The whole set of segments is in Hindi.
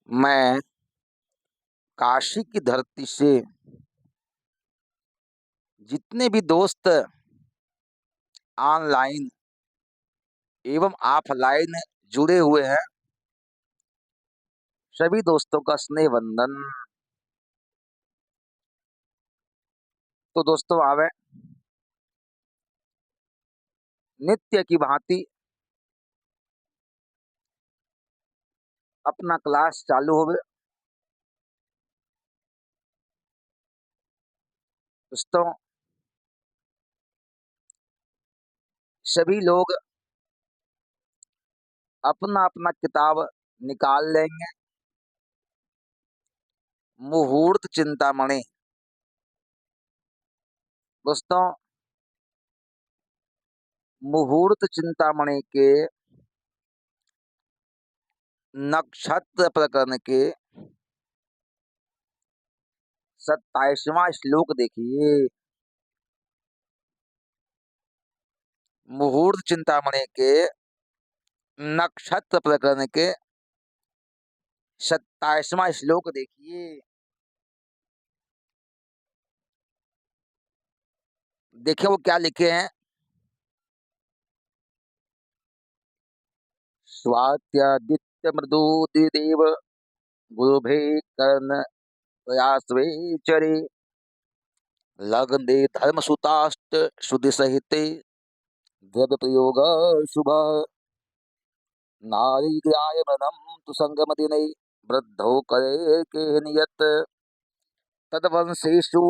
मैं काशी की धरती से जितने भी दोस्त ऑनलाइन एवं ऑफलाइन जुड़े हुए हैं, सभी दोस्तों का स्नेह वंदन। तो दोस्तों आवे नित्य की भांति अपना क्लास चालू होवे। दोस्तों सभी लोग अपना अपना किताब निकाल लेंगे। मुहूर्त चिंतामणि। दोस्तों मुहूर्त चिंतामणि के नक्षत्र प्रकरण के 27वां श्लोक देखिए। मुहूर्त चिंतामणि के नक्षत्र प्रकरण के 27वां श्लोक देखिए। देखिए वो क्या लिखे हैं। स्वात्यादित्य मृदु देव गुरुभे कर्ण प्रयासवे चरे लग्ने धर्म सुतास्त शुद्धि सहिते द्रव्य प्रयोग शुभ नारी ग्राय मृदम तु संगम दिने वृद्धौ करे के नियत तदवंशेषु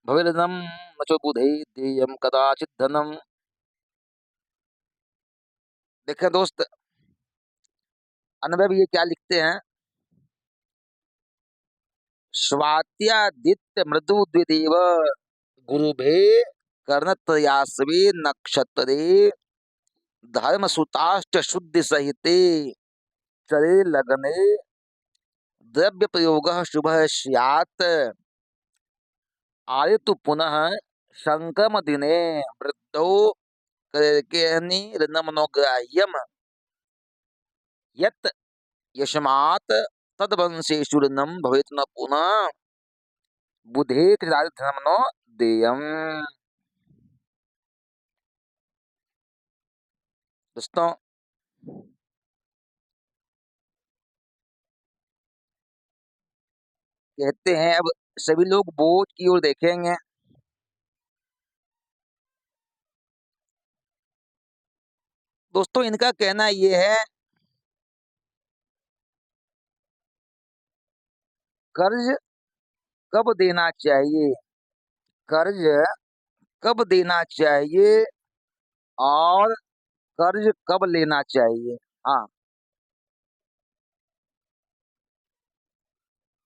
भविर्नम न च बुधे देयम कदाचित धनम। देखें दोस्त, अनुभव ये क्या लिखते हैं। स्वात्यादित्य मृदु द्विदेव गुरुभे कर्णत्रयास्वे नक्षत्रे धर्म सुताष्ट शुद्धि सहिते चरे लग्ने द्रव्य प्रयोग शुभ स्यात् आयतु पुनः संक्रम दिने वृद्धौ ऋणमनोग्राह्यम यत् यस्मात् तद्वंशेषु ऋणम भवेत् न पुनः बुधे धर्म नो देयम। दोस्तों कहते हैं अब सभी लोग बोझ की ओर देखेंगे। दोस्तों इनका कहना यह है, कर्ज कब देना चाहिए, कर्ज कब देना चाहिए और कर्ज कब लेना चाहिए। हाँ,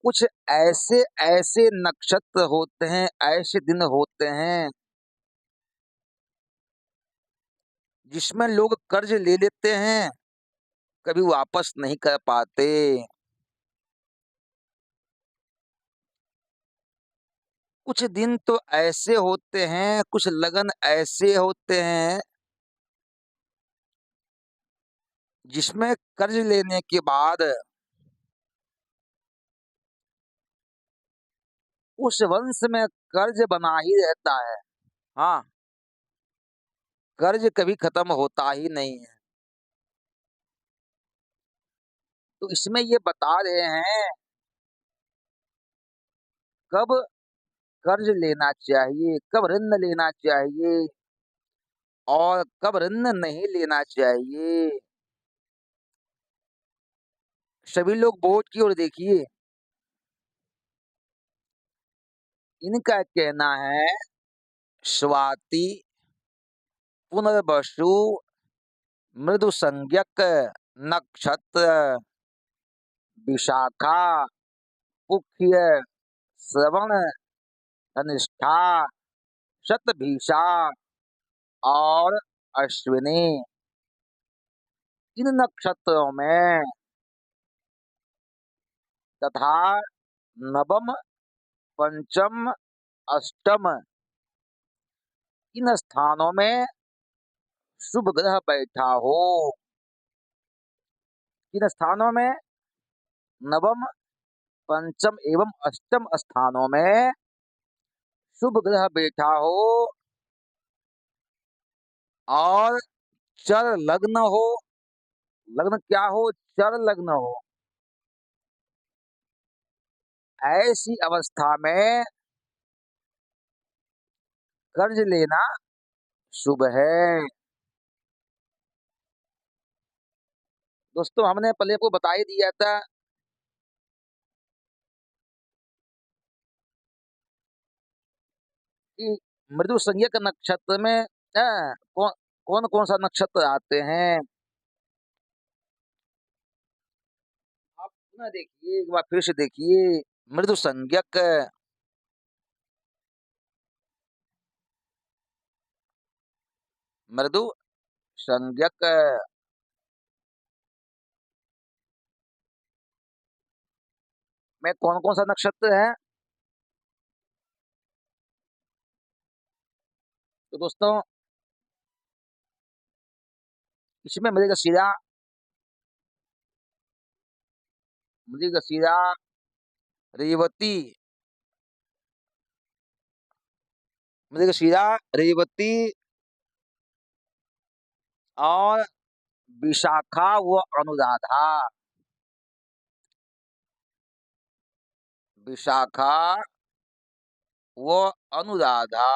कुछ ऐसे ऐसे नक्षत्र होते हैं, ऐसे दिन होते हैं जिसमें लोग कर्ज ले लेते हैं, कभी वापस नहीं कर पाते। कुछ दिन तो ऐसे होते हैं, कुछ लगन ऐसे होते हैं जिसमें कर्ज लेने के बाद उस वंश में कर्ज बना ही रहता है। हाँ, कर्ज कभी खत्म होता ही नहीं है। तो इसमें ये बता रहे हैं कब कर्ज लेना चाहिए, कब ऋण लेना चाहिए और कब ऋण नहीं लेना चाहिए। सभी लोग बोर्ड की ओर देखिए। इनका कहना है स्वाति पुनर्वसु मृदु संज्ञक नक्षत्र विशाखा पुख्य श्रवण धनिष्ठा शतभिषा और अश्विनी, इन नक्षत्रों में तथा नवम पंचम अष्टम इन स्थानों में शुभ ग्रह बैठा हो। इन स्थानों में नवम पंचम एवं अष्टम स्थानों में शुभ ग्रह बैठा हो और चर लग्न हो, लग्न क्या हो, चर लग्न हो, ऐसी अवस्था में कर्ज लेना शुभ है। दोस्तों हमने पहले आपको बता ही दिया था कि मृदु संज्ञक नक्षत्र में कौन कौन कौन सा नक्षत्र आते हैं। आप पुनः देखिए, एक बार फिर से देखिए, मृदु संज्ञक, मृदु संज्ञक में कौन कौन सा नक्षत्र है। तो दोस्तों इसमें मृगशिरा, मृगशिरा, रेवती, मृगशिरा, रेवती और विशाखा व अनुराधा, विशाखा व अनुराधा।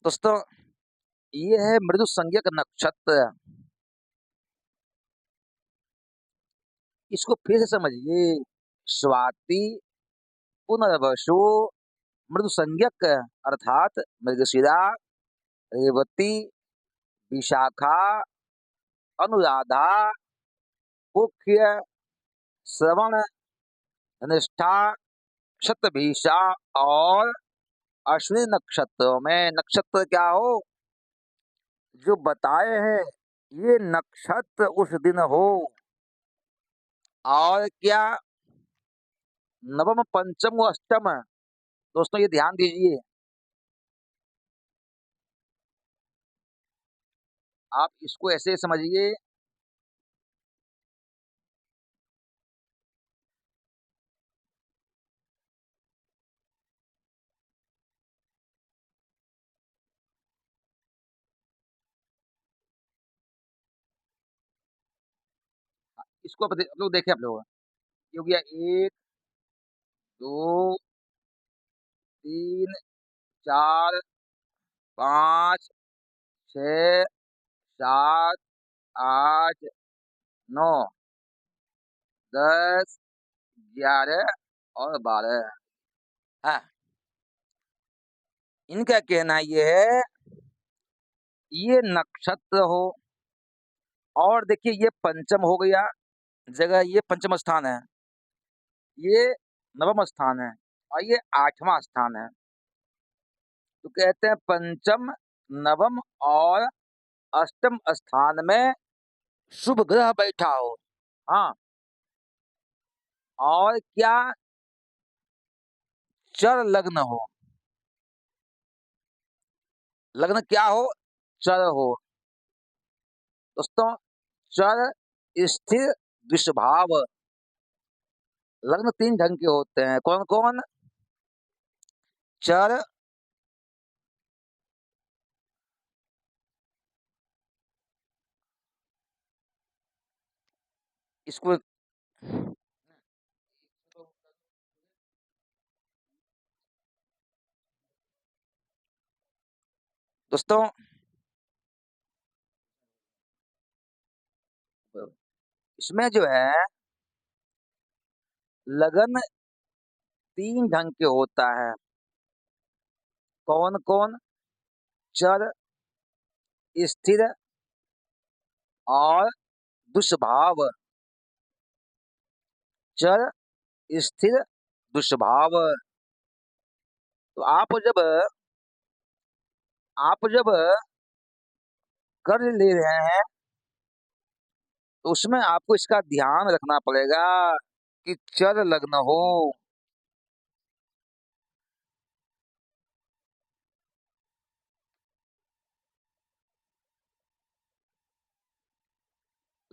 दोस्तों ये है मृदु संज्ञक नक्षत्र, इसको फिर से समझिए। स्वाति, पुनर्वसु, मृदु संज्ञक अर्थात मृगशिरा, रेवती, विशाखा, अनुराधा, मुख्य, श्रवण, धनिष्ठा, शतभिषा और अश्विनी नक्षत्रों में नक्षत्र क्या हो जो बताए हैं, ये नक्षत्र उस दिन हो। और क्या, नवम, पंचम व अष्टम, दोस्तों ये ध्यान दीजिए। आप इसको ऐसे समझिए, इसको आप लोग देखें, आप लोग ये हो गया 1, 2, 3, 4, 5, 6, 7, 8, 9, 10, 11 और 12। हाँ, इनका कहना ये है, ये नक्षत्र हो और देखिए ये पंचम हो गया जगह, ये पंचम स्थान है, ये नवम स्थान है और ये 8वां स्थान है। तो कहते हैं पंचम, नवम और अष्टम स्थान में शुभ ग्रह बैठा हो। हाँ, और क्या, चर लग्न हो, लग्न क्या हो, चर हो। दोस्तों चर, स्थिर, दुष्भाव, लग्न 3 ढंग के होते हैं। कौन कौन, चर, इसको दोस्तों इसमें जो है लगन 3 ढंग के होता है। कौन कौन, चर, स्थिर और दुष्भाव, चर, स्थिर, दुष्भाव। तो आप जब कर्ज ले रहे हैं तो उसमें आपको इसका ध्यान रखना पड़ेगा कि चर लग्न हो।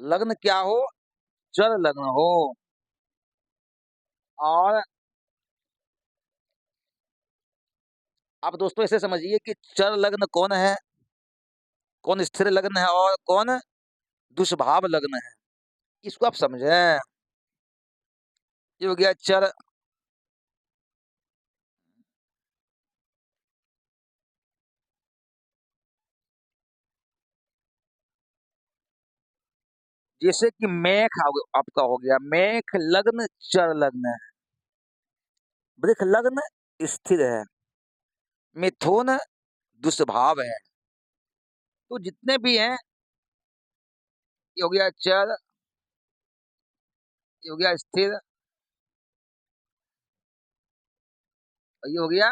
लग्न क्या हो? चर लग्न हो। और आप दोस्तों ऐसे समझिए कि चर लग्न कौन है, कौन स्थिर लग्न है और कौन दुष्भाव लग्न है। इसको आप समझें। ये हो गया चर। जैसे कि मेष आपका हो गया, मेष लग्न चर लग्न है, वृष लग्न स्थिर है, मिथुन दुष्भाव है। तो जितने भी हैं, ये हो गया चर, ये हो गया स्थिर, और ये हो गया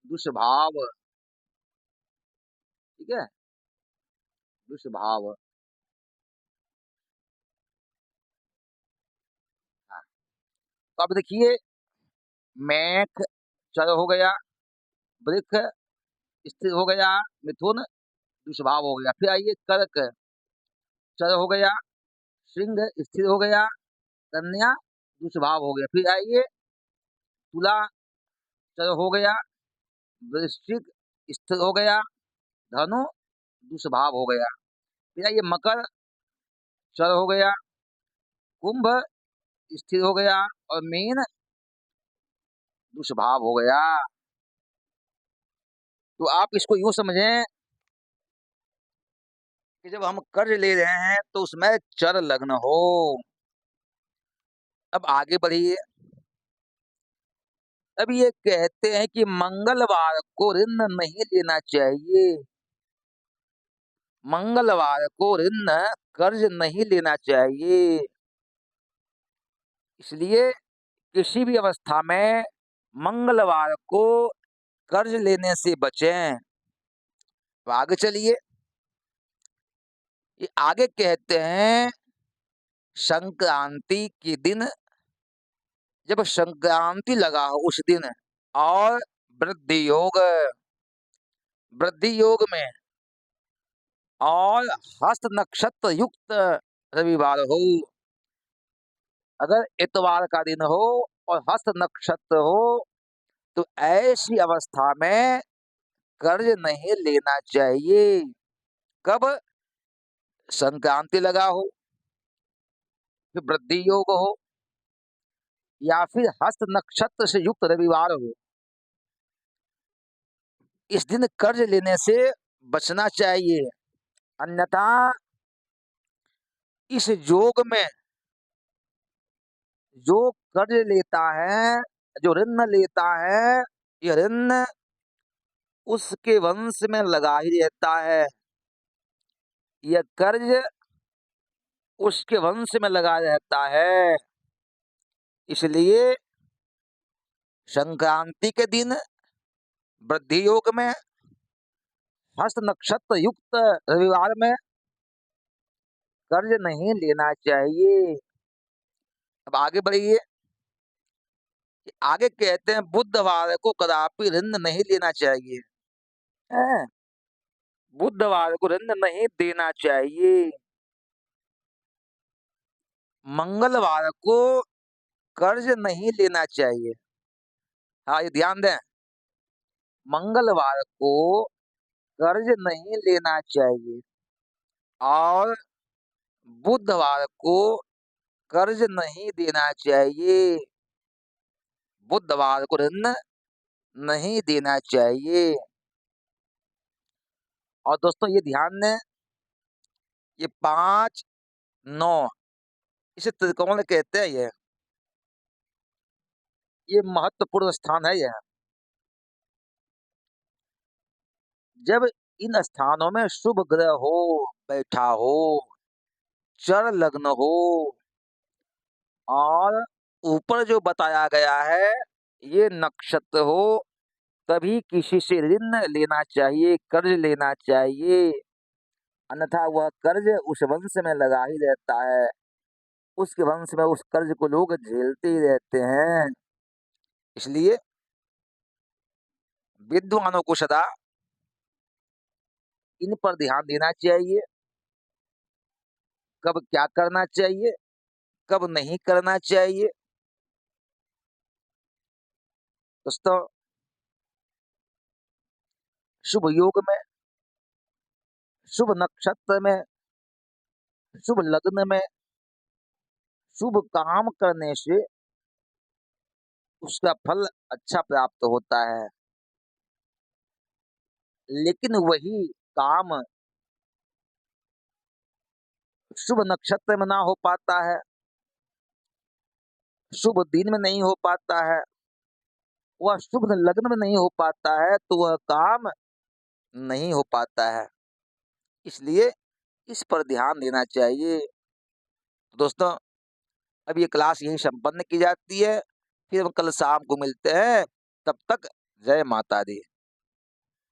दुष्भाव। ठीक है, दुष्भाव। हाँ, तो अब देखिए, मेष चर हो गया, वृष स्थिर हो गया, मिथुन दुष्भाव हो गया। फिर आइए कर्क चर हो गया, सिंह स्थिर हो गया, कन्या दुष्भाव हो गया। फिर आइए तुला चर हो गया, वृश्चिक स्थिर हो गया, धनु दुष्भाव हो गया। फिर आइए मकर चर हो गया, कुंभ स्थिर हो गया, और मीन दुष्भाव हो गया। तो आप इसको यूं समझें कि जब हम कर्ज ले रहे हैं तो उसमें चर लग्न हो। अब आगे बढ़िए। अब ये कहते हैं कि मंगलवार को ऋण नहीं लेना चाहिए, मंगलवार को ऋण कर्ज नहीं लेना चाहिए। इसलिए किसी भी अवस्था में मंगलवार को कर्ज लेने से बचें। तो आगे चलिए, ये आगे कहते हैं संक्रांति के दिन, जब संक्रांति लगा हो उस दिन, और वृद्धि योग, वृद्धि योग में, और हस्त नक्षत्र युक्त रविवार हो। अगर इतवार का दिन हो और हस्त नक्षत्र हो तो ऐसी अवस्था में कर्ज नहीं लेना चाहिए। कब? संक्रांति लगा हो, फिर वृद्धि योग हो, या फिर हस्त नक्षत्र से युक्त रविवार हो। इस दिन कर्ज लेने से बचना चाहिए, अन्यथा इस योग में जो कर्ज लेता है, जो ऋण लेता है, ये ऋण उसके वंश में लगा ही रहता है। यह कर्ज उसके वंश में लगा रहता है। इसलिए संक्रांति के दिन वृद्धि योग में, हस्त नक्षत्र युक्त रविवार में कर्ज नहीं लेना चाहिए। अब आगे बढ़िए। आगे कहते हैं बुधवार को कदापि ऋण नहीं लेना चाहिए। हैं? बुधवार को ऋण नहीं देना चाहिए। मंगलवार को कर्ज नहीं लेना चाहिए। हाँ, ये ध्यान दें, मंगलवार को कर्ज नहीं लेना चाहिए, और बुधवार को कर्ज नहीं देना चाहिए। बुधवार को ऋण नहीं देना चाहिए। और दोस्तों ये ध्यान दें, ये 5, 9, इसे त्रिकोण कहते हैं। ये महत्वपूर्ण स्थान है यह। जब इन स्थानों में शुभ ग्रह हो, बैठा हो, चर लग्न हो, और ऊपर जो बताया गया है ये नक्षत्र हो, तभी किसी से ऋण लेना चाहिए, कर्ज लेना चाहिए। अन्यथा वह कर्ज उस वंश में लगा ही रहता है, उसके वंश में उस कर्ज को लोग झेलते ही रहते हैं। इसलिए विद्वानों को सदा इन पर ध्यान देना चाहिए। कब क्या करना चाहिए, कब नहीं करना चाहिए। दोस्तों, शुभ योग में, शुभ नक्षत्र में, शुभ लग्न में, शुभ काम करने से उसका फल अच्छा प्राप्त होता है। लेकिन वही काम शुभ नक्षत्र में ना हो पाता है, शुभ दिन में नहीं हो पाता है, वह शुभ लग्न में नहीं हो पाता है, तो वह काम नहीं हो पाता है। इसलिए इस पर ध्यान देना चाहिए। तो दोस्तों, अब ये क्लास यहीं संपन्न की जाती है। फिर हम कल शाम को मिलते हैं। तब तक जय माता दी।